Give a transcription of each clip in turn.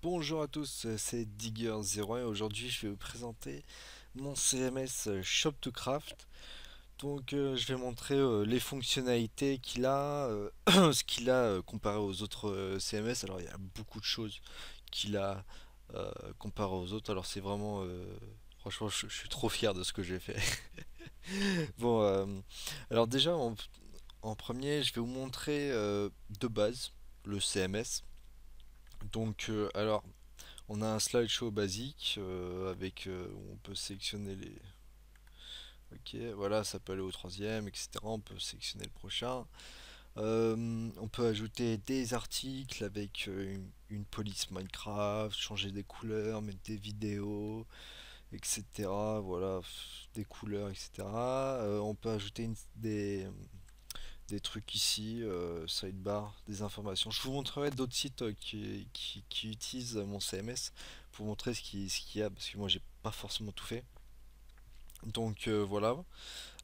Bonjour à tous, c'est Digger01 et aujourd'hui je vais vous présenter mon CMS Shop2Craft. Je vais montrer les fonctionnalités qu'il a, ce qu'il a comparé aux autres CMS. Alors il y a beaucoup de choses qu'il a comparé aux autres. Alors c'est vraiment, franchement je suis trop fier de ce que j'ai fait. Bon, alors déjà en premier je vais vous montrer de base le CMS. Alors on a un slideshow basique où on peut sélectionner les. Ok, voilà, ça peut aller au troisième, etc. On peut sélectionner le prochain. On peut ajouter des articles avec une police Minecraft, changer des couleurs, mettre des vidéos, etc. Voilà, des couleurs, etc. On peut ajouter des trucs ici, sidebar, des informations. Je vous montrerai d'autres sites qui utilisent mon CMS pour vous montrer ce qu'il y a, parce que moi j'ai pas forcément tout fait. Voilà.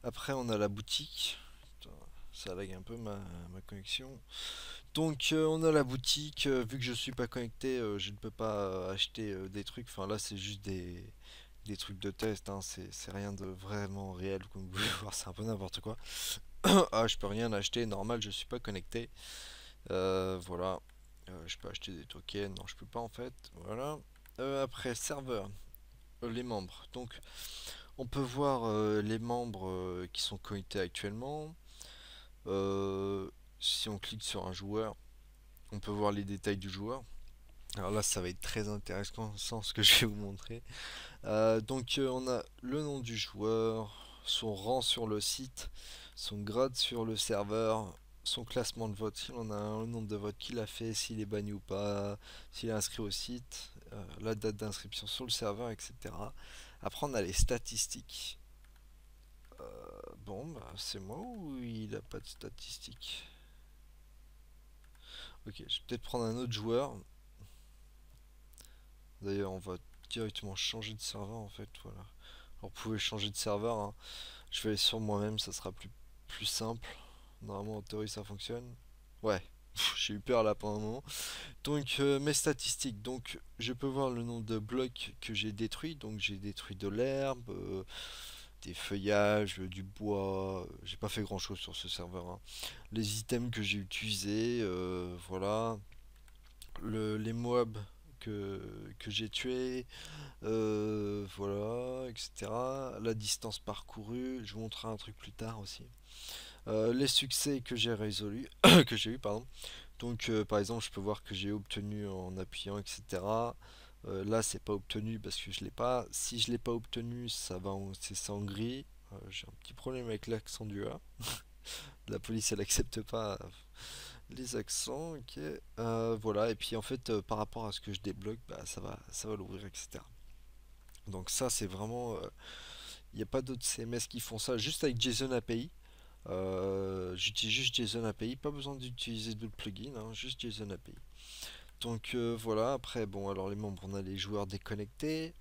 Après on a la boutique. Putain, ça lag un peu ma connexion. On a la boutique. Vu que je suis pas connecté, je ne peux pas acheter des trucs. Enfin là c'est juste des trucs de test, hein. C'est rien de vraiment réel comme vous pouvez voir, c'est un peu n'importe quoi. Ah, je peux rien acheter, normal, je suis pas connecté. Voilà. Je peux acheter des tokens, non, je peux pas en fait. Voilà. Après, serveur, les membres. On peut voir les membres qui sont connectés actuellement. Euh, Si on clique sur un joueur, on peut voir les détails du joueur. Alors là, ça va être très intéressant ce que je vais vous montrer. On a le nom du joueur, son rang sur le site, son grade sur le serveur, son classement de vote, s'il en a un, le nombre de votes qu'il a fait, s'il est banni ou pas, s'il est inscrit au site, la date d'inscription sur le serveur, etc. Après, on a les statistiques. Bon, bah, c'est moi ou il a pas de statistiques? Ok, je vais peut-être prendre un autre joueur. D'ailleurs, on va directement changer de serveur en fait. Voilà. Alors, vous pouvez changer de serveur, hein. Je vais aller sur moi-même, ça sera plus simple. Normalement, en théorie, ça fonctionne. Ouais, j'ai eu peur là pendant un moment. Mes statistiques. Je peux voir le nombre de blocs que j'ai détruits. Donc, j'ai détruit de l'herbe, des feuillages, du bois. J'ai pas fait grand-chose sur ce serveur, hein. Les items que j'ai utilisés, voilà. Les mobs que, que j'ai tués, voilà, etc. La distance parcourue. Je vous montrerai un truc plus tard aussi. Les succès que j'ai résolus, que j'ai eu, pardon. Par exemple, je peux voir que j'ai obtenu en appuyant, etc. Là, c'est pas obtenu parce que je l'ai pas. Si je l'ai pas obtenu, c'est ça en gris. J'ai un petit problème avec l'accent du A. La police, elle accepte pas les accents. Ok. Voilà. Et puis en fait, par rapport à ce que je débloque, bah, ça va l'ouvrir, etc. Donc ça, c'est vraiment. Il n'y a pas d'autres CMS qui font ça. Juste avec JSON API. J'utilise juste JSON API, pas besoin d'utiliser d'autres plugins, hein, juste JSON API. Voilà, après, bon, alors les membres, on a les joueurs déconnectés,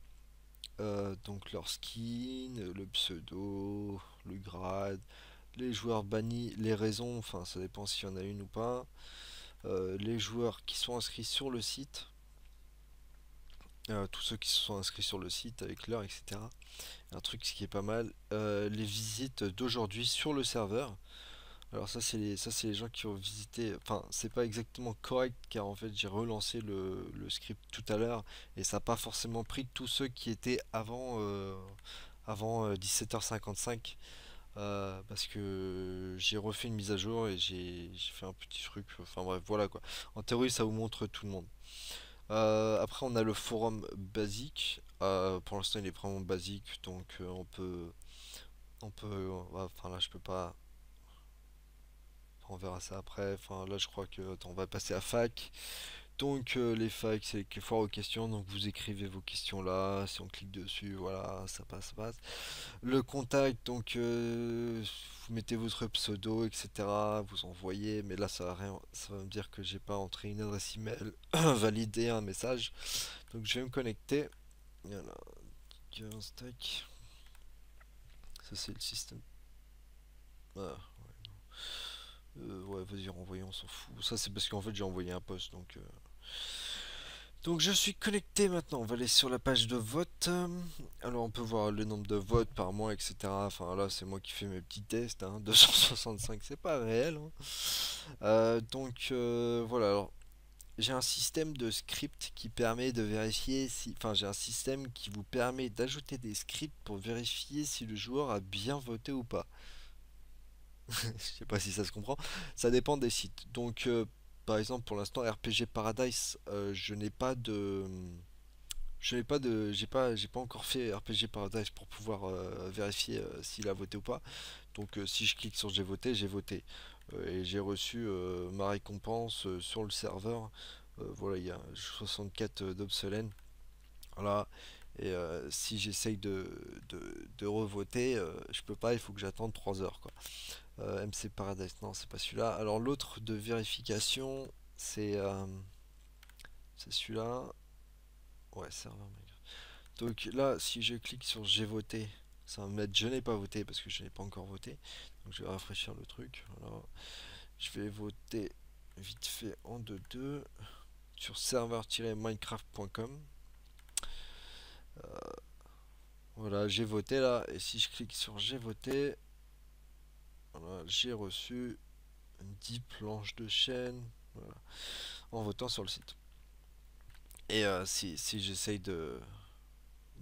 donc leur skin, le pseudo, le grade, les joueurs bannis, les raisons, enfin ça dépend s'il y en a une ou pas, les joueurs qui sont inscrits sur le site, tous ceux qui se sont inscrits sur le site avec l'heure, etc. Un truc ce qui est pas mal, les visites d'aujourd'hui sur le serveur. Alors ça c'est les gens qui ont visité. Enfin, c'est pas exactement correct car en fait j'ai relancé le script tout à l'heure et ça n'a pas forcément pris tous ceux qui étaient avant 17h55 parce que j'ai refait une mise à jour et j'ai fait un petit truc. Enfin bref, voilà quoi. En théorie, ça vous montre tout le monde. Après, on a le forum basique. Pour l'instant, il est vraiment basique, enfin là, je peux pas. On verra ça après. Enfin, là, je crois que. Attends, on va passer à fac. Les facs, c'est les foires aux questions. Donc, vous écrivez vos questions là. Si on clique dessus, voilà, ça passe, ça passe. Le contact, vous mettez votre pseudo, etc. Vous envoyez. Mais là, ça va rien. Ça va me dire que j'ai pas entré une adresse email validé un message. Donc, je vais me connecter. Voilà. 15, tac. Ça, c'est le système. Ah, ouais, vas-y, renvoyons, on s'en fout. Ça, c'est parce qu'en fait, j'ai envoyé un post. Donc je suis connecté maintenant, on va aller sur la page de vote. Alors on peut voir le nombre de votes par mois, etc. Enfin là c'est moi qui fais mes petits tests, hein. 265 c'est pas réel, hein. Voilà, alors j'ai un système de script qui permet de vérifier si... Enfin j'ai un système qui vous permet d'ajouter des scripts pour vérifier si le joueur a bien voté ou pas. Je sais pas si ça se comprend. Ça dépend des sites. Par exemple, pour l'instant, RPG Paradise, je n'ai pas de, j'ai pas encore fait RPG Paradise pour pouvoir vérifier s'il a voté ou pas. Si je clique sur j'ai voté, j'ai voté. Et j'ai reçu ma récompense sur le serveur. Voilà, il y a 64 d'obsolène. Voilà. Si j'essaye de revoter, je peux pas, il faut que j'attende 3 heures, quoi. MC Paradise, non, c'est pas celui-là. Alors l'autre de vérification, c'est c'est celui-là. Ouais, serveur Minecraft. Donc là, si je clique sur j'ai voté, ça va me mettre je n'ai pas voté parce que je n'ai pas encore voté. Donc je vais rafraîchir le truc. Voilà. Je vais voter vite fait en 2-2 sur serveur-minecraft.com. Voilà, j'ai voté là. Et si je clique sur j'ai voté, voilà, j'ai reçu 10 planches de chaîne, voilà, en votant sur le site. Si j'essaye de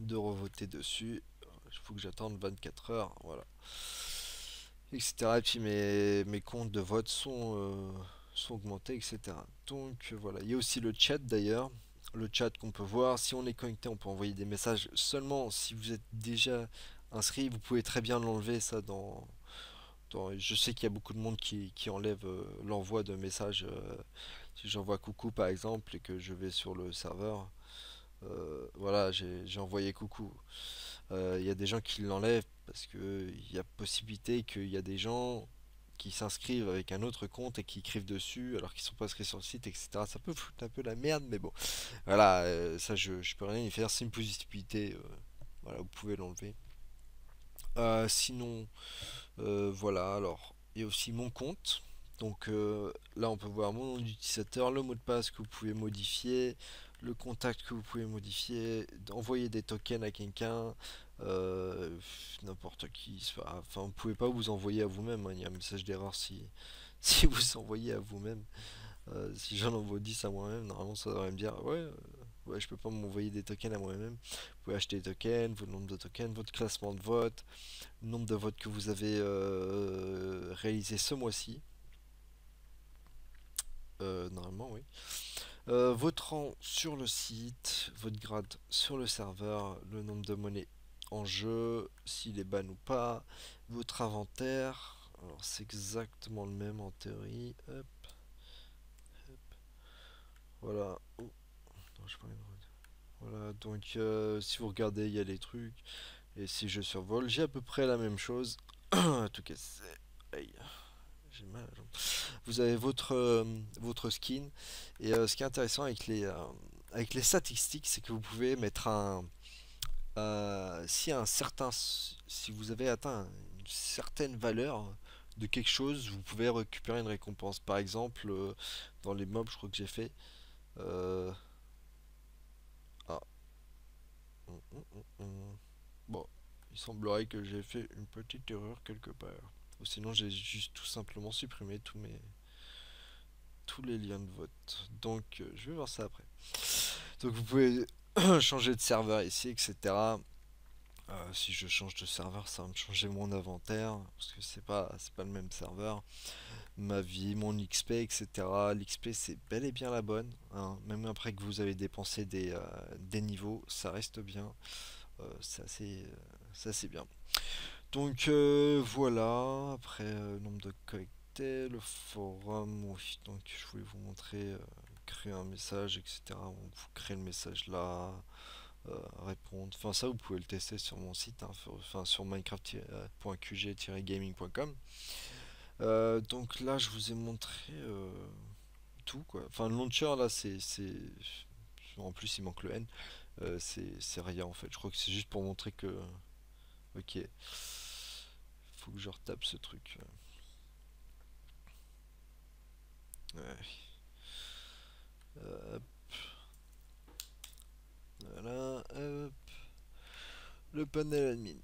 revoter dessus, il faut que j'attende 24 heures, voilà, etc. Et puis mes comptes de vote sont augmentés, etc. Voilà, il y a aussi le chat d'ailleurs. Le chat qu'on peut voir, si on est connecté, on peut envoyer des messages seulement si vous êtes déjà inscrit. Vous pouvez très bien l'enlever ça je sais qu'il y a beaucoup de monde qui enlève l'envoi de messages. Si j'envoie coucou par exemple et que je vais sur le serveur, voilà, j'ai envoyé coucou. Il y a des gens qui l'enlèvent parce que il y a possibilité qu'il y a des gens qui s'inscrivent avec un autre compte et qui écrivent dessus alors qu'ils sont pas inscrits sur le site, etc. Ça peut foutre un peu la merde, mais bon. Voilà, ça je peux rien y faire. C'est une possibilité. Voilà, vous pouvez l'enlever. Sinon, voilà, alors il y a aussi mon compte. Là, on peut voir mon nom d'utilisateur, le mot de passe que vous pouvez modifier, le contact que vous pouvez modifier, envoyer des tokens à quelqu'un, euh, n'importe qui. Enfin, vous pouvez pas vous envoyer à vous-même, hein. Il y a un message d'erreur si, si vous envoyez à vous-même. Si j'en envoie 10 à moi-même, normalement ça devrait me dire ouais, ouais, je peux pas m'envoyer des tokens à moi-même. Vous pouvez acheter des tokens, votre nombre de tokens, votre classement de vote, le nombre de votes que vous avez réalisé ce mois-ci. Normalement, oui. Votre rang sur le site, votre grade sur le serveur, le nombre de monnaies en jeu, s'il est ban ou pas, votre inventaire. Alors, c'est exactement le même en théorie. Hop, voilà. Oh, non, j'ai pas envie de voilà, si vous regardez, il y a les trucs. Et si je survole, j'ai à peu près la même chose. En tout cas, aïe, j'ai mal à la jambe. Vous avez votre skin. Et ce qui est intéressant avec les statistiques, c'est que vous pouvez mettre si vous avez atteint une certaine valeur de quelque chose, vous pouvez récupérer une récompense. Par exemple, dans les mobs, je crois que j'ai fait. euh, ah, Bon, il semblerait que j'ai fait une petite erreur quelque part. Ou sinon, j'ai juste tout simplement supprimé tous les liens de vote. Je vais voir ça après. Donc, vous pouvez changer de serveur ici, etc. Si je change de serveur, ça va me changer mon inventaire parce que c'est pas le même serveur. Ma vie, mon XP, etc. L'XP, c'est bel et bien la bonne, hein. Même après que vous avez dépensé des niveaux, ça reste bien. C'est assez bien. Voilà, après nombre de connectés, le forum, oui, donc je voulais vous montrer, créer un message, etc. Donc, vous créez le message là, répondre, enfin ça vous pouvez le tester sur mon site, hein, enfin sur minecraft.qg-gaming.com. Donc là je vous ai montré tout quoi, enfin le launcher là en plus il manque le N. C'est rien en fait, je crois que c'est juste pour montrer que ok, faut que je retape ce truc. Ouais. le panel admin.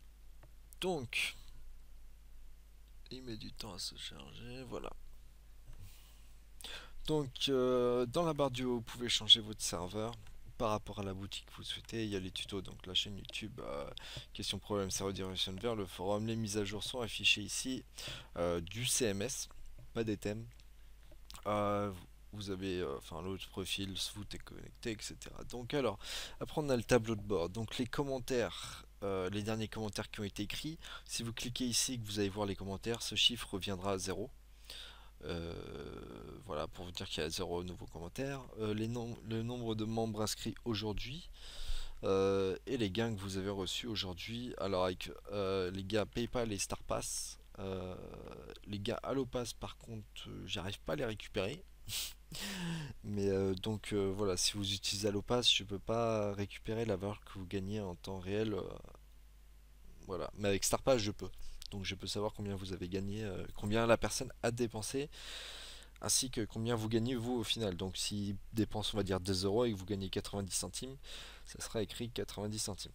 Donc, il met du temps à se charger, voilà. Donc, dans la barre du haut, vous pouvez changer votre serveur par rapport à la boutique que vous souhaitez. Il y a les tutos, donc la chaîne YouTube, question problème, ça redirection vers le forum. Les mises à jour sont affichées ici, du CMS, pas des thèmes. Euh, vous avez enfin l'autre profil, vous êtes connecté, etc. Donc alors, après on a le tableau de bord. Donc les commentaires, les derniers commentaires qui ont été écrits. Si vous cliquez ici, que vous allez voir les commentaires, ce chiffre reviendra à 0. Euh, voilà, pour vous dire qu'il y a 0 nouveaux commentaires. Le nombre de membres inscrits aujourd'hui. Et les gains que vous avez reçus aujourd'hui. Alors avec les gains PayPal et StarPass. Les gains AlloPass par contre, j'arrive pas à les récupérer. Mais voilà, si vous utilisez AlloPass, je peux pas récupérer la valeur que vous gagnez en temps réel. Voilà, mais avec StarPass, je peux. Donc je peux savoir combien vous avez gagné, combien la personne a dépensé, ainsi que combien vous gagnez vous au final. Donc s'il dépense, on va dire 2 euros et que vous gagnez 90 centimes, ça sera écrit 90 centimes.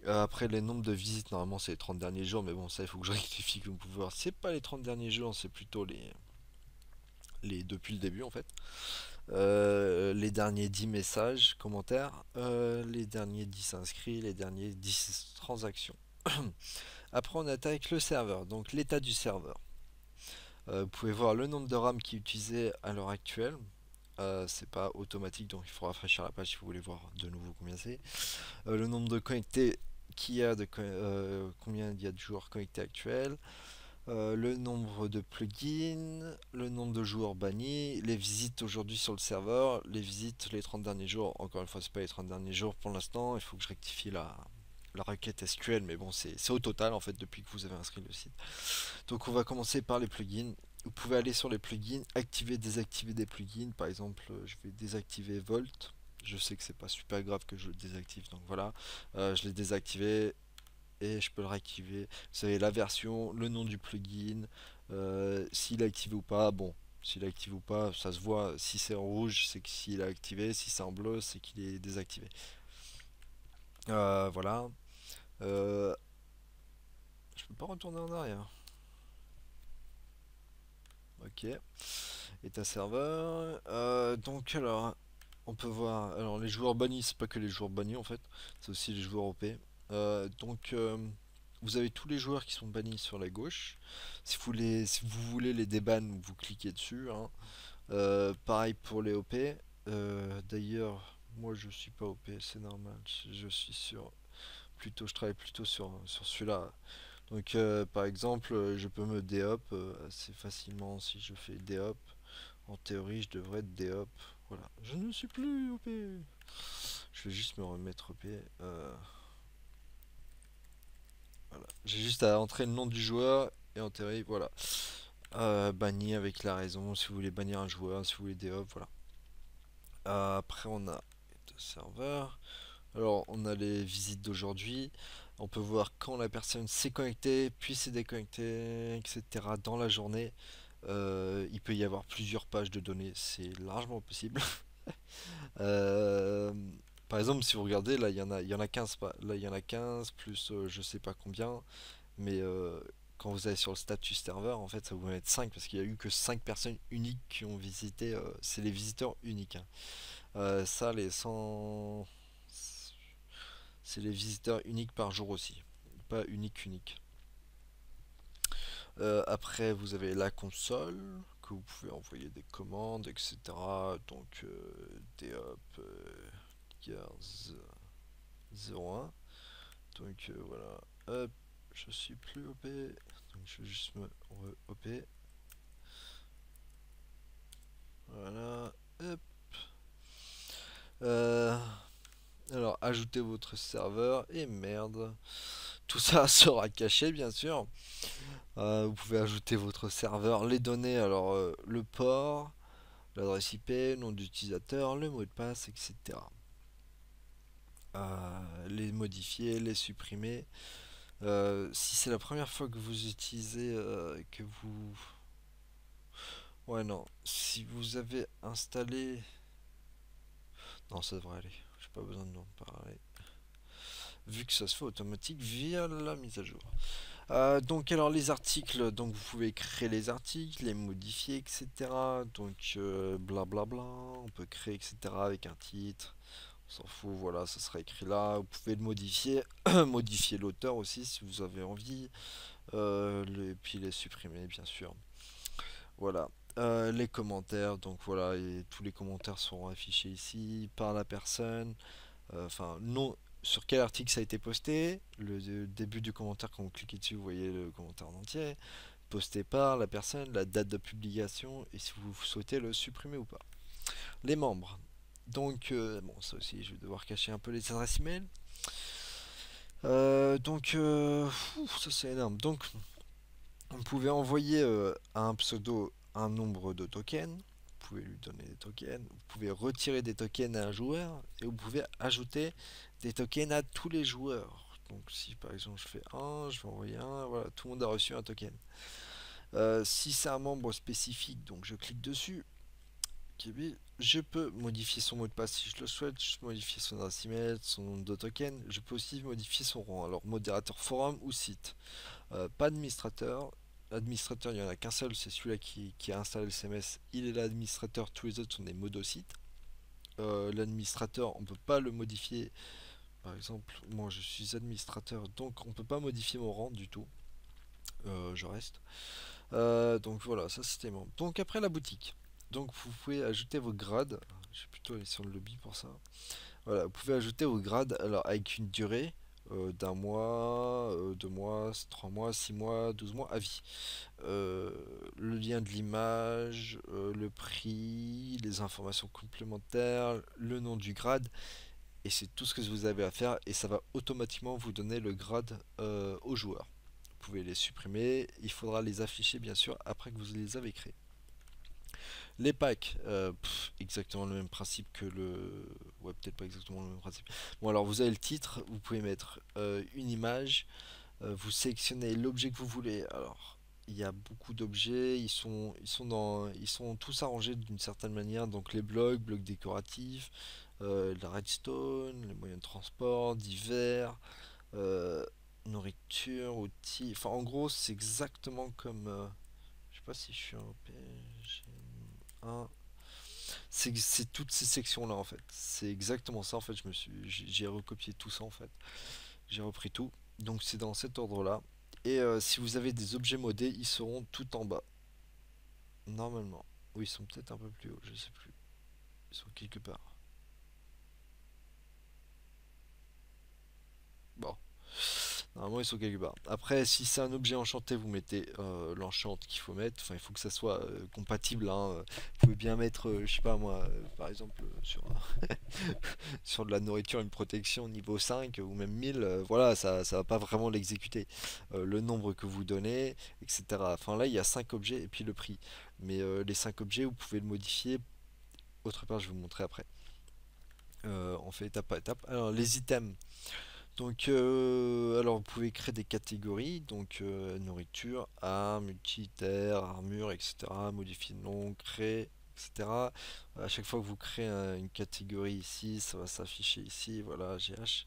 Après les nombres de visites, normalement c'est les 30 derniers jours, mais bon, ça il faut que je rectifie, comme vous pouvez voir. C'est pas les 30 derniers jours, c'est plutôt les depuis le début en fait. Les derniers 10 messages, commentaires, les derniers 10 inscrits, les derniers 10 transactions. Après, on attaque le serveur, donc l'état du serveur. Vous pouvez voir le nombre de RAM qui est utilisé à l'heure actuelle. C'est pas automatique, donc il faut rafraîchir la page si vous voulez voir de nouveau combien c'est. Le nombre de connectés qu'il y a, combien il y a de joueurs connectés actuels. Le nombre de plugins, le nombre de joueurs bannis, les visites aujourd'hui sur le serveur, les visites les 30 derniers jours. Encore une fois, c'est pas les 30 derniers jours pour l'instant, il faut que je rectifie la requête SQL, mais bon, c'est au total en fait depuis que vous avez inscrit le site. Donc on va commencer par les plugins. Vous pouvez aller sur les plugins, activer, désactiver des plugins. Par exemple, je vais désactiver Volt. Je sais que c'est pas super grave que je le désactive, donc voilà. Je l'ai désactivé et je peux le réactiver. Vous savez la version, le nom du plugin, s'il est activé ou pas. Bon, s'il est activé ou pas, ça se voit. Si c'est en rouge, c'est que s'il est activé. Si c'est en bleu, c'est qu'il est désactivé. Voilà. Euh, je peux pas retourner en arrière. Ok. État serveur. Donc alors, on peut voir. Alors les joueurs bannis, c'est pas que les joueurs bannis en fait, c'est aussi les joueurs OP. Vous avez tous les joueurs qui sont bannis sur la gauche. Si vous voulez les déban, vous cliquez dessus, hein. Pareil pour les OP. D'ailleurs, moi je suis pas OP, c'est normal. Je suis sur plutôt, je travaille plutôt sur celui-là. Donc par exemple, je peux me déhop assez facilement si je fais déhop. En théorie, je devrais être déhop. Voilà. Je ne suis plus OP. Je vais juste me remettre OP. Voilà. J'ai juste à entrer le nom du joueur et en théorie, voilà. Banni avec la raison, si vous voulez bannir un joueur, si vous voulez déhop, voilà. Après, on a le serveur. Alors, on a les visites d'aujourd'hui. On peut voir quand la personne s'est connectée, puis s'est déconnectée, etc. dans la journée. Il peut y avoir plusieurs pages de données, c'est largement possible. Euh, Par exemple, si vous regardez, là, il y en a 15, là, il y en a 15 plus je sais pas combien, mais quand vous allez sur le statut serveur, en fait, ça vous va mettre 5 parce qu'il y a eu que 5 personnes uniques qui ont visité, c'est les visiteurs uniques, hein. Ça, les 100, c'est les visiteurs uniques par jour aussi, pas unique. Après, vous avez la console que vous pouvez envoyer des commandes, etc. Donc, DHop Gears 01. Donc, voilà. Hop, je suis plus OP. Donc, je vais juste me OP. Voilà. Hop. Euh, alors, ajoutez votre serveur. Et merde. Tout ça sera caché, bien sûr. Vous pouvez ajouter votre serveur, les données, alors le port, l'adresse IP, nom d'utilisateur, le mot de passe, etc. Les modifier, les supprimer. Si c'est la première fois que vous utilisez, que vous... Ouais, non. Si vous avez installé... Non, ça devrait aller. J'ai pas besoin de en parler. vu que ça se fait automatique via la mise à jour. Donc alors les articles, donc vous pouvez créer les articles, les modifier, etc. Donc blablabla, on peut créer, etc. avec un titre, on s'en fout, voilà, ça sera écrit là. Vous pouvez le modifier, modifier l'auteur aussi si vous avez envie, et puis les supprimer bien sûr. Voilà. Les commentaires, donc voilà, et tous les commentaires seront affichés ici par la personne. Enfin, non, sur quel article ça a été posté, le début du commentaire quand vous cliquez dessus, vous voyez le commentaire en entier, posté par la personne, la date de publication et si vous souhaitez le supprimer ou pas. Les membres. Donc, bon, ça aussi, je vais devoir cacher un peu les adresses email. Ça c'est énorme. Donc, vous pouvez envoyer à un pseudo un nombre de tokens. Vous pouvez lui donner des tokens. Vous pouvez retirer des tokens à un joueur. Et vous pouvez ajouter des tokens à tous les joueurs. Donc si par exemple je fais un, je vais envoyer un. Voilà, tout le monde a reçu un token. Si c'est un membre spécifique, donc je clique dessus. Je peux modifier son mot de passe si je le souhaite, je peux modifier son adresse email, son nom de token, je peux aussi modifier son rang, alors modérateur forum ou site. Pas administrateur. Administrateur, il n'y en a qu'un seul, c'est celui-là qui a installé le CMS. Il est l'administrateur, tous les autres sont des modosites. L'administrateur, on ne peut pas le modifier. Par exemple, moi je suis administrateur, donc on ne peut pas modifier mon rang du tout. Je reste. Donc voilà, ça c'était bon. Donc après la boutique. Donc vous pouvez ajouter vos grades. Je vais plutôt aller sur le lobby pour ça. Voilà, vous pouvez ajouter vos grades alors avec une durée d'un mois, 2 mois, 3 mois, 6 mois, 12 mois à vie. Euh, le lien de l'image, le prix, les informations complémentaires, le nom du grade, et c'est tout ce que vous avez à faire, et ça va automatiquement vous donner le grade aux joueurs. Vous pouvez les supprimer, il faudra les afficher bien sûr après que vous les avez créés. Les packs, exactement le même principe que le... Ouais, peut-être pas exactement le même principe. Bon, alors vous avez le titre, vous pouvez mettre une image, vous sélectionnez l'objet que vous voulez. Alors, il y a beaucoup d'objets, ils sont tous arrangés d'une certaine manière. Donc les blocs décoratifs, la redstone, les moyens de transport, divers, euh, nourriture, outils. Enfin, en gros, c'est exactement comme. Je sais pas si je suis en PG1. C'est toutes ces sections-là en fait. C'est exactement ça en fait. J'ai recopié tout ça en fait. J'ai repris tout. Donc c'est dans cet ordre-là. Et si vous avez des objets modés, ils seront tout en bas. Normalement. Ou ils sont peut-être un peu plus hauts, je sais plus. Ils sont quelque part. Bon. Normalement ils sont quelque part. Après, si c'est un objet enchanté, vous mettez l'enchante qu'il faut mettre. Enfin, il faut que ça soit compatible, hein. Vous pouvez bien mettre, je sais pas moi, par exemple, sur de la nourriture, une protection niveau 5 ou même 1000, voilà, ça va pas vraiment l'exécuter. Le nombre que vous donnez, etc. Enfin là, il y a 5 objets et puis le prix. Mais les 5 objets, vous pouvez le modifier. Autre part, je vais vous montrer après. On fait étape par étape. Alors, les items. Donc, alors vous pouvez créer des catégories, donc nourriture, armes, utilitaires, armure, etc. Modifier le nom, créer, etc. À chaque fois que vous créez une catégorie ici, ça va s'afficher ici, voilà, GH.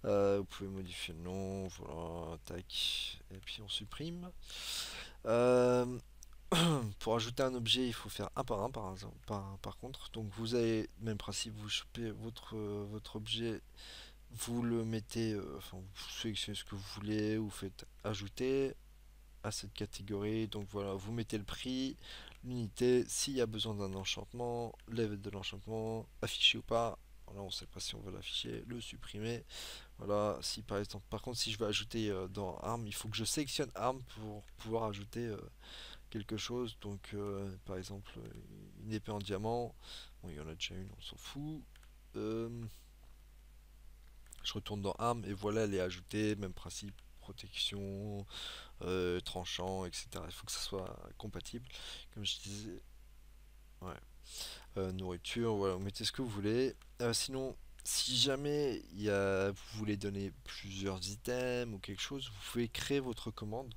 Vous pouvez modifier le nom, voilà, tac, et puis on supprime. Euh, pour ajouter un objet, il faut faire un par un par contre. Donc vous avez le même principe, vous chopez votre objet, vous le mettez, enfin vous sélectionnez ce que vous voulez, vous faites ajouter à cette catégorie. Donc voilà, vous mettez le prix, l'unité, s'il y a besoin d'un enchantement, level de l'enchantement, affiché ou pas. Voilà, on ne sait pas si on veut l'afficher, le supprimer. Voilà, si par exemple, par contre, si je veux ajouter dans armes, il faut que je sélectionne armes pour pouvoir ajouter quelque chose. Donc, par exemple, une épée en diamant. Bon, il y en a déjà une, on s'en fout. Euh, je retourne dans armes et voilà, elle est ajoutée. Même principe, protection, tranchant, etc. Il faut que ça soit compatible. Comme je disais, ouais. Nourriture, voilà, vous mettez ce que vous voulez. Sinon, si jamais vous voulez donner plusieurs items ou quelque chose, vous pouvez créer votre commande.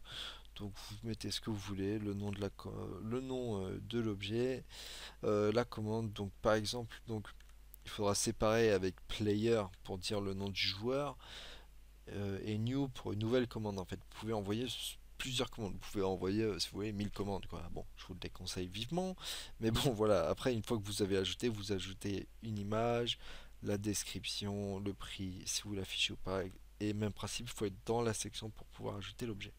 Donc vous mettez ce que vous voulez, le nom de l'objet, la commande. Donc par exemple, donc il faudra séparer avec player pour dire le nom du joueur. et new pour une nouvelle commande en fait. Vous pouvez envoyer plusieurs commandes. Vous pouvez envoyer, si vous voulez, 1000 commandes quoi. Bon, je vous le déconseille vivement, mais bon voilà. Après, une fois que vous avez ajouté, vous ajoutez une image, la description, le prix, si vous l'affichez ou pas. Et même principe, il faut être dans la section pour pouvoir ajouter l'objet.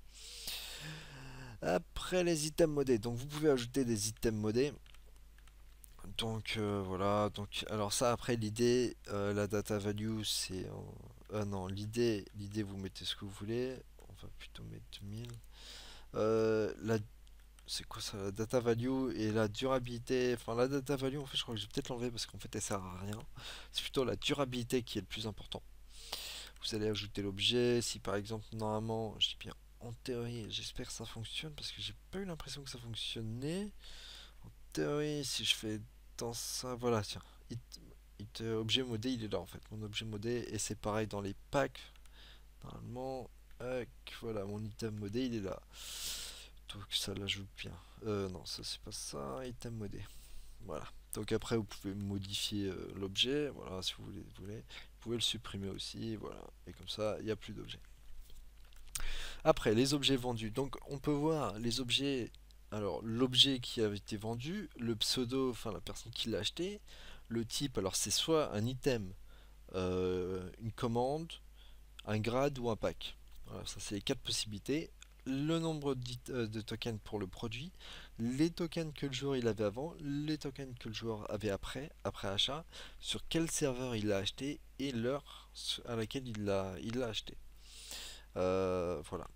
Après les items modés, donc vous pouvez ajouter des items modés. Donc voilà, donc alors ça après l'idée, la data value c'est non, l'idée vous mettez ce que vous voulez, on va plutôt mettre 1000. La c'est quoi ça, la data value et la durabilité, enfin la data value en fait je crois que je vais peut-être l'enlever parce qu'en fait elle sert à rien. C'est plutôt la durabilité qui est le plus important. Vous allez ajouter l'objet, si par exemple normalement, je dis bien en théorie, j'espère que ça fonctionne parce que j'ai pas eu l'impression que ça fonctionnait. Théorie, si je fais dans ça, voilà, tiens, objet modé, il est là en fait, mon objet modé, et c'est pareil dans les packs, normalement, voilà, mon item modé, il est là, donc ça l'ajoute bien. Non, ça c'est pas ça, item modé, voilà. Donc après, vous pouvez modifier l'objet, voilà, si vous voulez, vous pouvez le supprimer aussi, voilà, et comme ça, il n'y a plus d'objet. Après, les objets vendus. Donc, on peut voir les objets. Alors, l'objet qui a été vendu, le pseudo, enfin la personne qui l'a acheté, le type. Alors, c'est soit un item, une commande, un grade ou un pack. Voilà, ça, c'est les quatre possibilités. Le nombre de tokens pour le produit, les tokens que le joueur il avait avant, les tokens que le joueur avait après achat, sur quel serveur il l'a acheté et l'heure à laquelle il l'a acheté. Voilà.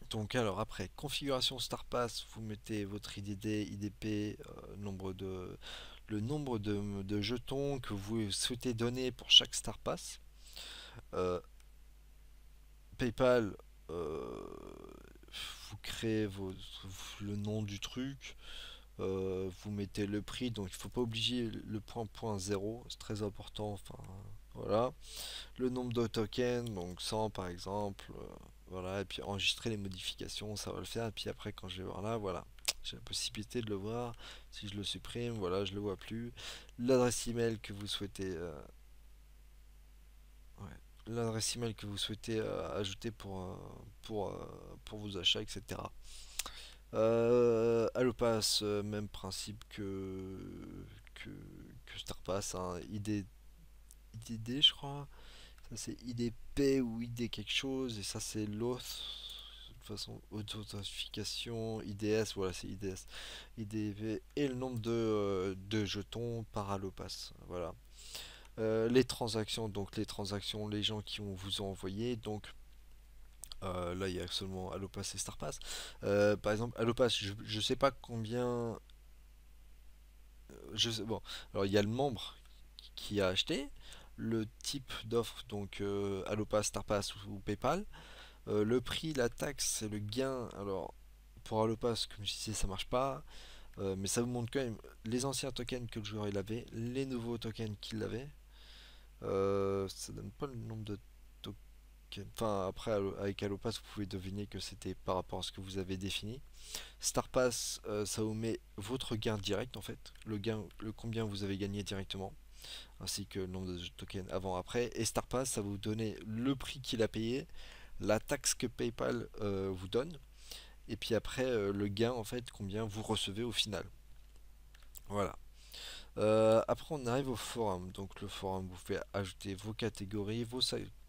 Donc alors après, configuration StarPass, vous mettez votre IDD, IDP, le nombre de jetons que vous souhaitez donner pour chaque StarPass. Euh, PayPal, euh, vous créez le nom du truc, vous mettez le prix, donc il ne faut pas obliger le point 0, c'est très important. Enfin, voilà. Le nombre de tokens, donc 100 par exemple, voilà, et puis enregistrer les modifications, ça va le faire, et puis après quand je vais voir là, voilà, j'ai la possibilité de le voir. Si je le supprime, voilà, je le vois plus. L'adresse email que vous souhaitez, ouais, l'adresse email que vous souhaitez ajouter pour vos achats, etc. Allopass, même principe que, que StarPass, hein, IDD je crois. Ça c'est IDP ou ID quelque chose, et ça c'est l'autre. De toute façon, authentification, IDS, voilà c'est IDS, IDV, et le nombre de jetons par allopass. Voilà. Les transactions, donc les transactions, les gens qui vous ont envoyé, donc là il y a seulement allopass et starpass. Par exemple, allopass, je sais pas combien. Bon, alors il y a le membre qui a acheté, le type d'offre, donc allopass, starpass ou PayPal. Le prix, la taxe et le gain, alors pour Allopass, comme je disais, ça marche pas, mais ça vous montre quand même les anciens tokens que le joueur il avait, les nouveaux tokens qu'il avait. Ça donne pas le nombre de tokens. Enfin, après, avec Allopass, vous pouvez deviner que c'était par rapport à ce que vous avez défini. StarPass, ça vous met votre gain direct en fait, le gain, le combien vous avez gagné directement, ainsi que le nombre de tokens avant après. Et StarPass, ça va vous donner le prix qu'il a payé, la taxe que PayPal vous donne, et puis après le gain en fait, combien vous recevez au final. Voilà. Après on arrive au forum. Donc le forum, vous pouvez ajouter vos catégories, vos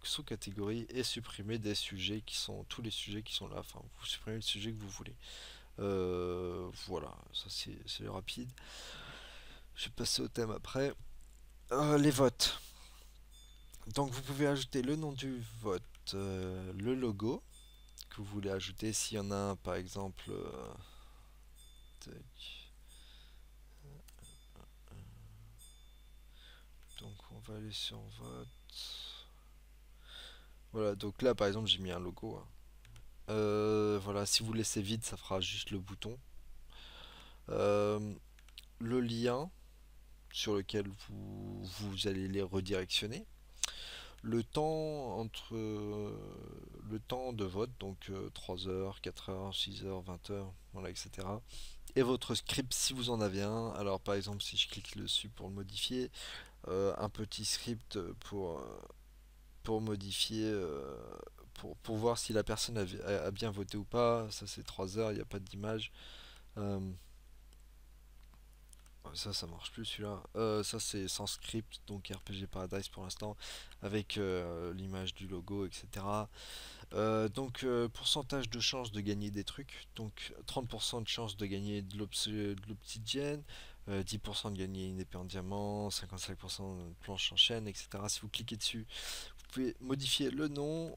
sous-catégories et supprimer des sujets qui sont tous les sujets qui sont là. Enfin, vous supprimez le sujet que vous voulez. Voilà, ça c'est rapide. Je vais passer au thème après. Les votes. Donc vous pouvez ajouter le nom du vote, le logo que vous voulez ajouter. S'il y en a un, par exemple, tac. Donc on va aller sur vote. Voilà, donc là par exemple j'ai mis un logo, hein. Voilà, si vous laissez vide, ça fera juste le bouton. Euh, le lien sur lequel vous allez les redirectionner. Le temps le temps de vote, donc 3 heures, 4 heures, 6 heures, 20 heures, voilà, etc. Et votre script si vous en avez un. Alors par exemple si je clique dessus pour le modifier, un petit script pour pour modifier, pour voir si la personne a bien voté ou pas. Ça c'est 3 heures, il n'y a pas d'image. Euh, ça marche plus celui-là. Ça c'est sans script, donc RPG Paradise pour l'instant, avec l'image du logo, etc. Pourcentage de chance de gagner des trucs. Donc 30% de chance de gagner de l'obsidienne, 10% de gagner une épée en diamant, 55% de planche en chaîne, etc. Si vous cliquez dessus, vous pouvez modifier le nom,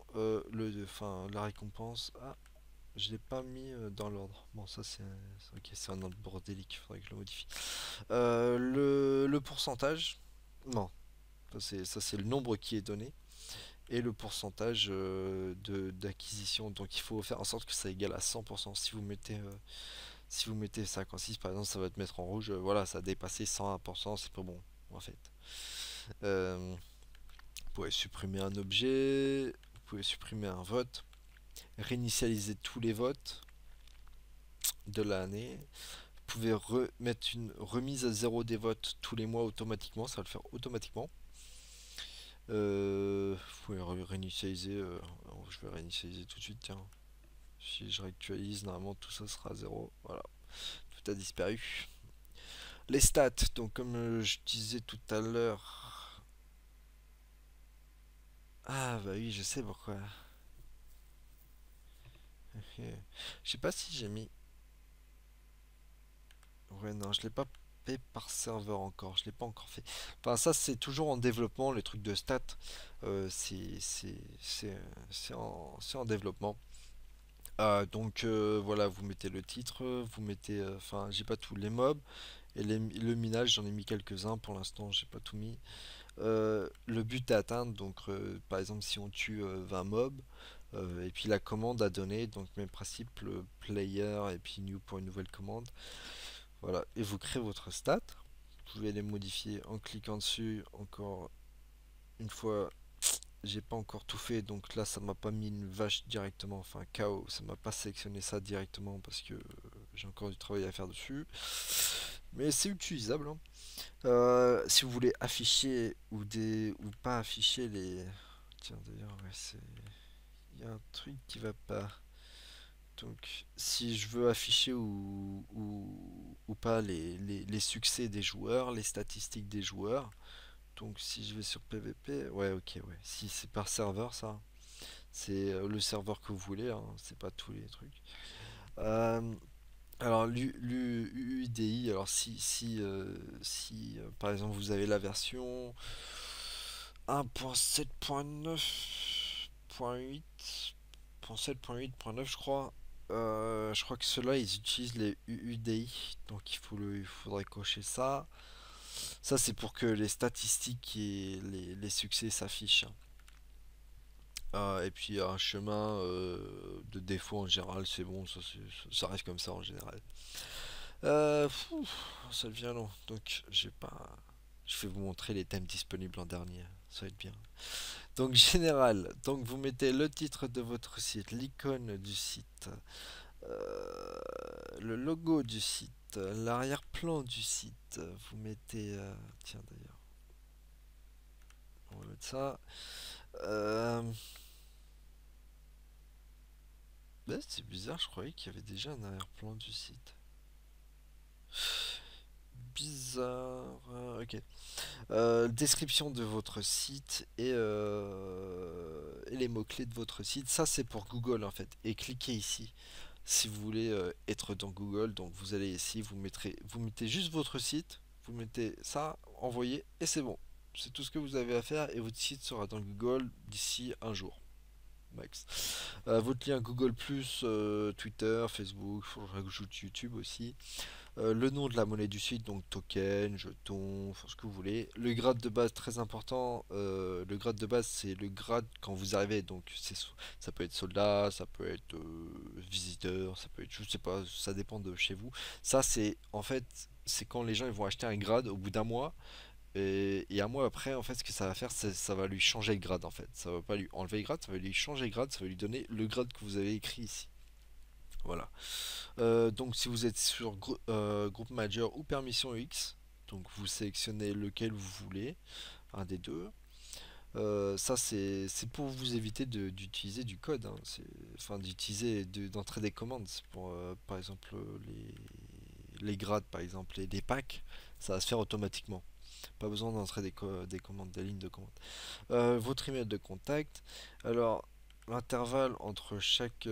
enfin la récompense. Ah, je l'ai pas mis dans l'ordre. Bon, ça ok, c'est un ordre bordélique, il faudrait que je le modifie. Le pourcentage, non, ça c'est le nombre qui est donné et le pourcentage d'acquisition. Donc il faut faire en sorte que ça égale à 100%. Si vous mettez 56 par exemple, ça va te mettre en rouge. Voilà, ça a dépassé 101%, c'est pas bon en fait. Vous pouvez supprimer un objet, vous pouvez supprimer un vote, réinitialiser tous les votes de l'année. Vous pouvez mettre une remise à zéro des votes tous les mois automatiquement, ça va le faire automatiquement. Vous pouvez réinitialiser. Je vais réinitialiser tout de suite, tiens. Si je réactualise, normalement tout ça sera à zéro. Voilà, tout a disparu. Les stats, donc comme je disais tout à l'heure. Ah bah oui, je sais pourquoi. Je sais pas si j'ai mis. Ouais, non, je l'ai pas fait par serveur encore. Je l'ai pas encore fait. Enfin, ça c'est toujours en développement, les trucs de stats. C'est en développement. Voilà, vous mettez le titre, vous mettez, enfin j'ai pas tous les mobs et le minage j'en ai mis quelques-uns pour l'instant, j'ai pas tout mis. Le but à atteindre, donc par exemple si on tue 20 mobs et puis la commande à donner, donc même principe, le player et puis new pour une nouvelle commande. Voilà, et vous créez votre stat. Vous pouvez les modifier en cliquant dessus encore une fois. J'ai pas encore tout fait, donc là ça m'a pas mis une vache directement, enfin KO, ça m'a pas sélectionné ça directement parce que j'ai encore du travail à faire dessus. Mais c'est utilisable, hein. Si vous voulez afficher ou pas afficher les. Tiens d'ailleurs, ouais, il y a un truc qui va pas. Donc si je veux afficher ou pas les succès des joueurs, les statistiques des joueurs. Donc si je vais sur PVP, ouais ok ouais. Si c'est par serveur ça. C'est le serveur que vous voulez, hein, c'est pas tous les trucs. Euh, alors l'UIDI, alors si par exemple vous avez la version 1.7.9.8.7.8.9 je crois. Je crois que ceux-là ils utilisent les UUDI, donc il faudrait cocher ça. Ça c'est pour que les statistiques et les succès s'affichent, hein. Et puis un chemin de défaut en général, c'est bon, ça reste comme ça en général. Ça devient long, donc j'ai pas. Je vais vous montrer les thèmes disponibles en dernier, ça va être bien. Donc général, donc vous mettez le titre de votre site, l'icône du site, le logo du site, l'arrière-plan du site. Vous mettez, tiens d'ailleurs, on va mettre ça. Euh, c'est bizarre, je croyais qu'il y avait déjà un arrière-plan du site. Bizarre. Ok. Description de votre site et les mots-clés de votre site. Ça, c'est pour Google en fait. Et cliquez ici si vous voulez être dans Google. Donc, vous allez ici, vous mettez juste votre site, vous mettez ça, envoyez et c'est bon. C'est tout ce que vous avez à faire et votre site sera dans Google d'ici un jour. Max. Votre lien Google+, Twitter, Facebook, il faudra que j'ajoute YouTube aussi. Le nom de la monnaie du site, donc token, jeton, enfin ce que vous voulez. Le grade de base, très important. Le grade de base, c'est le grade quand vous arrivez. Donc ça peut être soldat, ça peut être visiteur, ça peut être, je sais pas, ça dépend de chez vous. Ça, c'est en fait, c'est quand les gens ils vont acheter un grade au bout d'un mois. Et un mois après, en fait, ce que ça va faire, c'est ça va lui changer le grade en fait. Ça va pas lui enlever le grade, ça va lui changer le grade, ça va lui donner le grade que vous avez écrit ici. Voilà. Donc si vous êtes sur groupe manager ou permission X, donc vous sélectionnez lequel vous voulez, un des deux. Ça, c'est pour vous éviter d'utiliser du code, hein. Enfin, d'entrer des commandes. C'est pour, par exemple, les grades, par exemple, et des packs, ça va se faire automatiquement. Pas besoin d'entrer des commandes, des lignes de commande. Votre email de contact. Alors, l'intervalle entre chaque,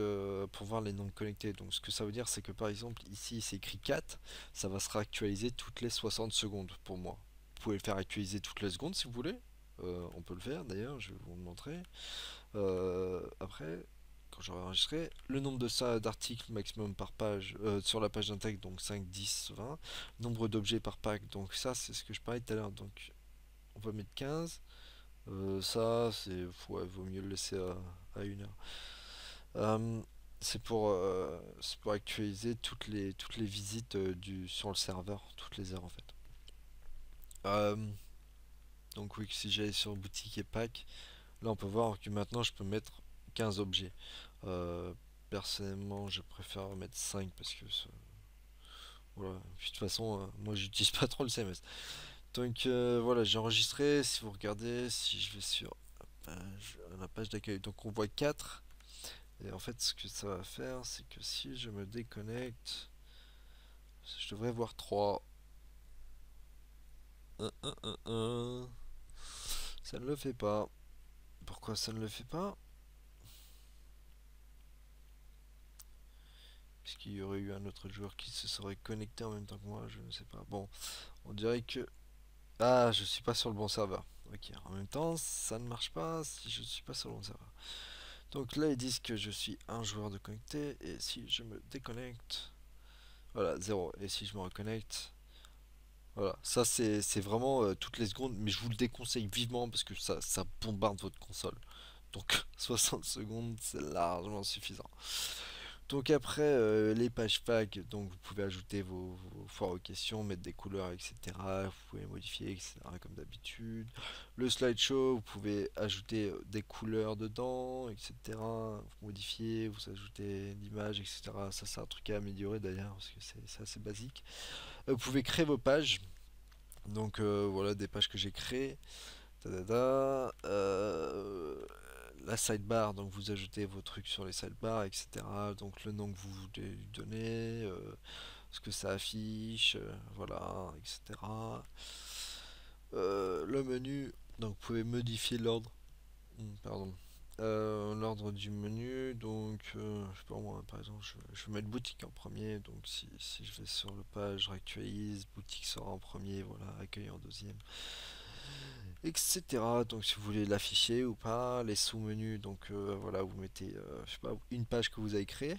pour voir les nombres connectés. Donc, ce que ça veut dire, c'est que par exemple, ici, c'est écrit 4, ça va se réactualiser toutes les 60 secondes pour moi. Vous pouvez le faire actualiser toutes les secondes si vous voulez. On peut le faire d'ailleurs, je vais vous le montrer. Après, quand j'aurai enregistré, le nombre de ça d'articles maximum par page sur la page d'intègre, donc 5, 10, 20. Nombre d'objets par pack, donc ça, c'est ce que je parlais tout à l'heure. Donc, on va mettre 15. Ça, ouais, vaut mieux le laisser à 1 heure. Euh, c'est pour actualiser toutes les visites sur le serveur, toutes les heures en fait. Euh, donc oui, si j'allais sur boutique et pack, là on peut voir que maintenant je peux mettre 15 objets. Euh, Personnellement, je préfère mettre 5 parce que voilà. Puis, de toute façon, moi j'utilise pas trop le CMS. Donc voilà, j'ai enregistré. Si vous regardez, si je vais sur la page d'accueil, donc on voit 4. Et en fait, ce que ça va faire, c'est que si je me déconnecte, je devrais voir 3. Ça ne le fait pas. Pourquoi ça ne le fait pas? Est-ce qu'il y aurait eu un autre joueur qui se serait connecté en même temps que moi? Je ne sais pas. Bon, on dirait que... Ah, je suis pas sur le bon serveur. Ok, en même temps, ça ne marche pas si je ne suis pas sur le bon serveur. Donc là, ils disent que je suis un joueur de connecté. Et si je me déconnecte... Voilà, 0. Et si je me reconnecte... Voilà, ça c'est vraiment toutes les secondes, mais je vous le déconseille vivement parce que ça bombarde votre console. Donc 60 secondes, c'est largement suffisant. Donc après, les pages pack, donc vous pouvez ajouter vos foires aux questions, mettre des couleurs, etc. Vous pouvez modifier, etc. comme d'habitude. Le slideshow, vous pouvez ajouter des couleurs dedans, etc. Vous modifiez, vous ajoutez l'image, etc. Ça c'est un truc à améliorer d'ailleurs, parce que c'est assez basique. Vous pouvez créer vos pages. Donc voilà des pages que j'ai créées. Tadada. La sidebar, donc vous ajoutez vos trucs sur les sidebars, etc. Donc le nom que vous voulez lui donner, ce que ça affiche, voilà, etc. Le menu, donc vous pouvez modifier l'ordre. Pardon. L'ordre du menu, donc je sais pas moi, par exemple, je vais mettre boutique en premier, donc si je vais sur le page, je réactualise, boutique sera en premier, voilà, accueil en deuxième, etc. Donc si vous voulez l'afficher ou pas, les sous-menus, donc voilà, vous mettez, je sais pas, une page que vous avez créée,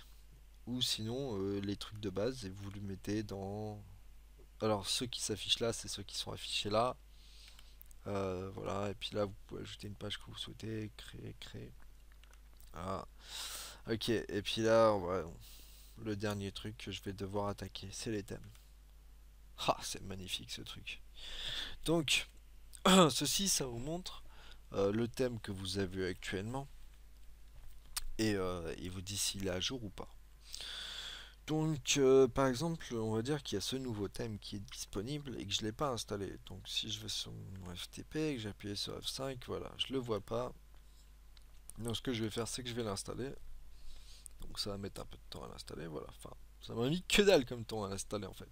ou sinon les trucs de base et vous le mettez dans. Alors ceux qui s'affichent là, c'est ceux qui sont affichés là. Voilà, et puis là vous pouvez ajouter une page que vous souhaitez, créer. Ah, ok, et puis là, le dernier truc que je vais devoir attaquer, c'est les thèmes. Ah, c'est magnifique ce truc. Donc, ceci, ça vous montre le thème que vous avez actuellement et il vous dit s'il est à jour ou pas. Donc, par exemple, on va dire qu'il y a ce nouveau thème qui est disponible et que je ne l'ai pas installé. Donc, si je vais sur mon FTP et que j'appuie sur F5, voilà, je le vois pas. Donc, ce que je vais faire, c'est que je vais l'installer. Donc, ça va mettre un peu de temps à l'installer. Voilà, enfin, ça m'a mis que dalle comme temps à l'installer en fait.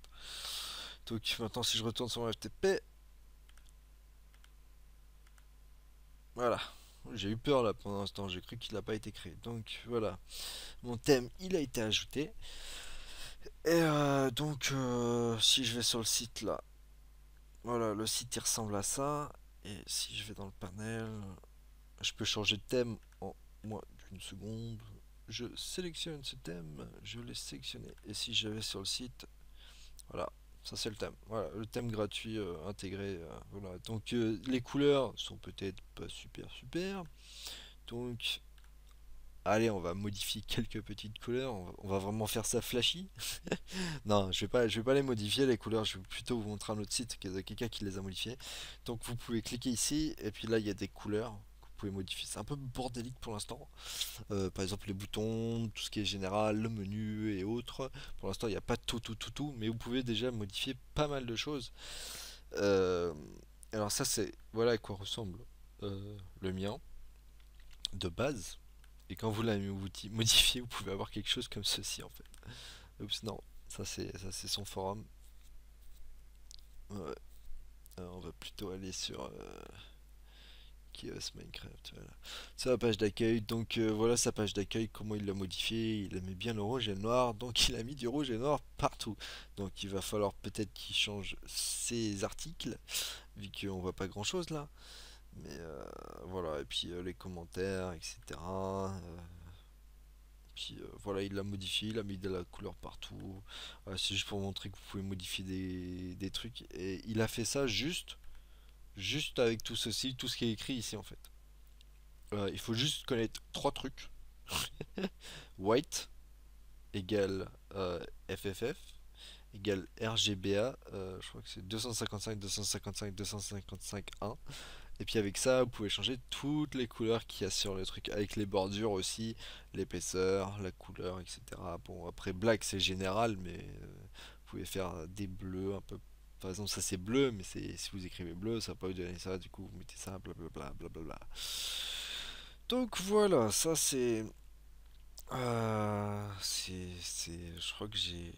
Donc, maintenant, si je retourne sur mon FTP, voilà. J'ai eu peur là pendant un instant, j'ai cru qu'il n'a pas été créé. Donc voilà, mon thème il a été ajouté. Et donc si je vais sur le site là, voilà, le site il ressemble à ça. Et si je vais dans le panel, je peux changer de thème en moins d'une seconde. Je sélectionne ce thème, je l'ai sélectionné. Et si je vais sur le site, voilà, ça c'est le thème. Voilà, le thème gratuit intégré. Voilà. Donc les couleurs sont peut-être pas super super. Donc allez, on va modifier quelques petites couleurs. On va vraiment faire ça flashy. Non, je vais pas les modifier les couleurs. Je vais plutôt vous montrer un autre site qu'il y a quelqu'un qui les a modifiées. Donc vous pouvez cliquer ici et puis là il y a des couleurs que vous pouvez modifier. C'est un peu bordélique pour l'instant. Par exemple les boutons, tout ce qui est général, le menu et autres. Pour l'instant il n'y a pas tout, mais vous pouvez déjà modifier pas mal de choses. Euh, alors ça c'est voilà à quoi ressemble le mien de base. Et quand vous l'avez modifié, vous pouvez avoir quelque chose comme ceci en fait. Oups, non, ça c'est son forum. Ouais. On va plutôt aller sur Chaos Minecraft. Voilà. C'est la page d'accueil. Donc voilà sa page d'accueil, comment il l'a modifié. Il aimait bien le rouge et le noir, donc il a mis du rouge et noir partout. Donc il va falloir peut-être qu'il change ses articles, vu qu'on voit pas grand chose là. Mais voilà, et puis les commentaires, etc. Puis voilà, il l'a modifié, il a mis de la couleur partout. C'est juste pour montrer que vous pouvez modifier des trucs. Et il a fait ça juste avec tout ceci, tout ce qui est écrit ici en fait. Il faut juste connaître trois trucs. White égale FFF égale RGBA. Je crois que c'est 255, 255, 255, 1. Et puis avec ça, vous pouvez changer toutes les couleurs qu'il y a sur le truc, avec les bordures aussi, l'épaisseur, la couleur, etc. Bon, après black c'est général, mais vous pouvez faire des bleus un peu. Par exemple, ça c'est bleu, mais c'est si vous écrivez bleu, ça va pas vous donner ça. Du coup, vous mettez ça, blablabla, blablabla. Donc voilà, ça je crois que j'ai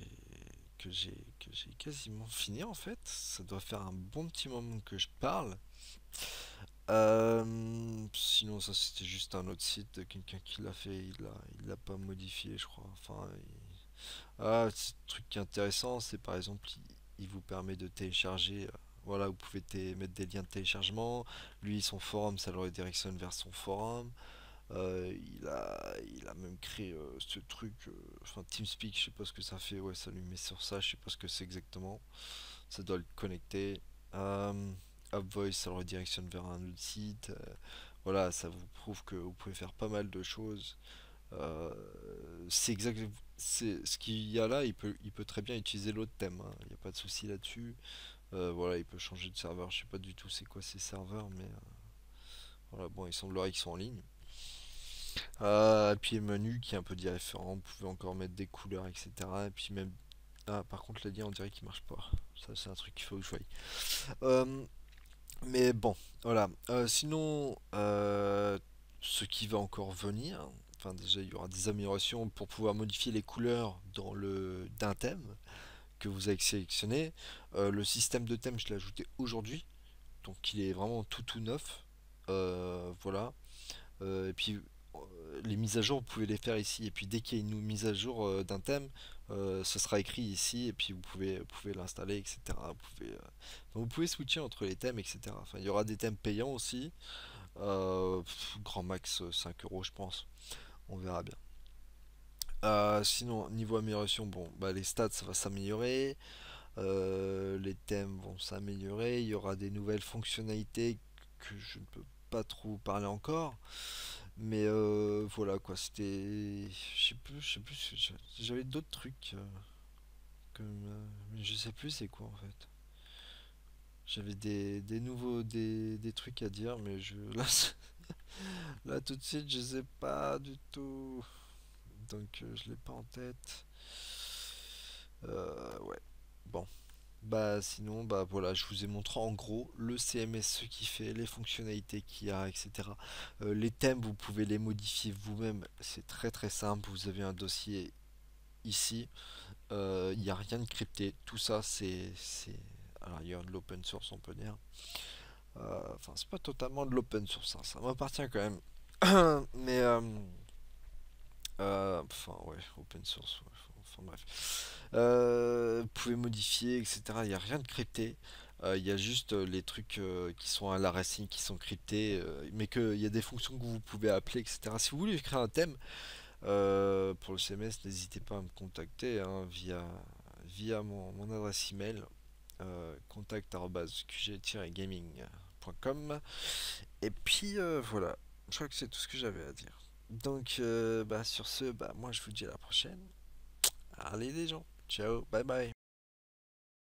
quasiment fini en fait. Ça doit faire un bon petit moment que je parle. Sinon, ça c'était juste un autre site de quelqu'un qui l'a fait. Il l'a pas modifié, je crois. Enfin, ce truc qui est intéressant, c'est par exemple, il vous permet de télécharger. Voilà, vous pouvez mettre des liens de téléchargement. Lui, son forum, ça le redirectionne vers son forum. Il a même créé ce truc, enfin TeamSpeak, je sais pas ce que ça fait, ouais, ça lui met sur ça, je sais pas ce que c'est exactement. Ça doit le connecter. Euh, Upvoice, ça le redirectionne vers un autre site. Voilà, ça vous prouve que vous pouvez faire pas mal de choses. Euh, c'est exact, c'est ce qu'il y a là, il peut très bien utiliser l'autre thème, hein. Il n'y a pas de souci là-dessus. Voilà, il peut changer de serveur, je sais pas du tout c'est quoi ces serveurs, mais voilà, bon, il semblerait qu'ils sont en ligne. Et puis le menu qui est un peu différent, vous pouvez encore mettre des couleurs, etc. Et puis même. Ah, par contre, le lien, on dirait qu'il marche pas. Ça, c'est un truc qu'il faut que je voie. Euh, mais bon, voilà. Sinon, ce qui va encore venir, enfin, déjà, il y aura des améliorations pour pouvoir modifier les couleurs d'un thème que vous avez sélectionné. Le système de thème, je l'ai ajouté aujourd'hui, donc il est vraiment tout neuf. Voilà. Et puis les mises à jour, vous pouvez les faire ici. Et puis dès qu'il y a une mise à jour d'un thème, ce sera écrit ici. Et puis vous pouvez l'installer, etc. Vous pouvez switcher entre les thèmes, etc. Enfin, il y aura des thèmes payants aussi. Grand max 5 euros, je pense. On verra bien. Sinon, niveau amélioration, bon, bah, les stats, ça va s'améliorer. Les thèmes vont s'améliorer. Il y aura des nouvelles fonctionnalités que je ne peux pas trop parler encore. Mais voilà quoi, c'était. Je sais plus, j'avais d'autres trucs. Mais je sais plus c'est quoi en fait. J'avais des trucs à dire, mais là, là tout de suite, je sais pas du tout. Donc je l'ai pas en tête. Ouais, bon. Bah sinon, bah voilà, je vous ai montré en gros le CMS, ce qu'il fait, les fonctionnalités qu'il y a, etc. Les thèmes, vous pouvez les modifier vous-même, c'est très très simple. Vous avez un dossier ici, il n'y a rien de crypté, tout ça alors il y a de l'open source on peut dire. Enfin, c'est pas totalement de l'open source, hein, ça m'appartient quand même. Mais enfin ouais, open source, ouais, enfin bref. Vous pouvez modifier, etc. Il n'y a rien de crypté. Il y a juste les trucs qui sont à la racine qui sont cryptés, mais qu'il y a des fonctions que vous pouvez appeler, etc. Si vous voulez créer un thème pour le CMS, n'hésitez pas à me contacter hein, via mon adresse email contact@qg-gaming.com. Et puis voilà, je crois que c'est tout ce que j'avais à dire. Donc bah, sur ce, bah, moi je vous dis à la prochaine. Allez les gens, ciao, bye bye.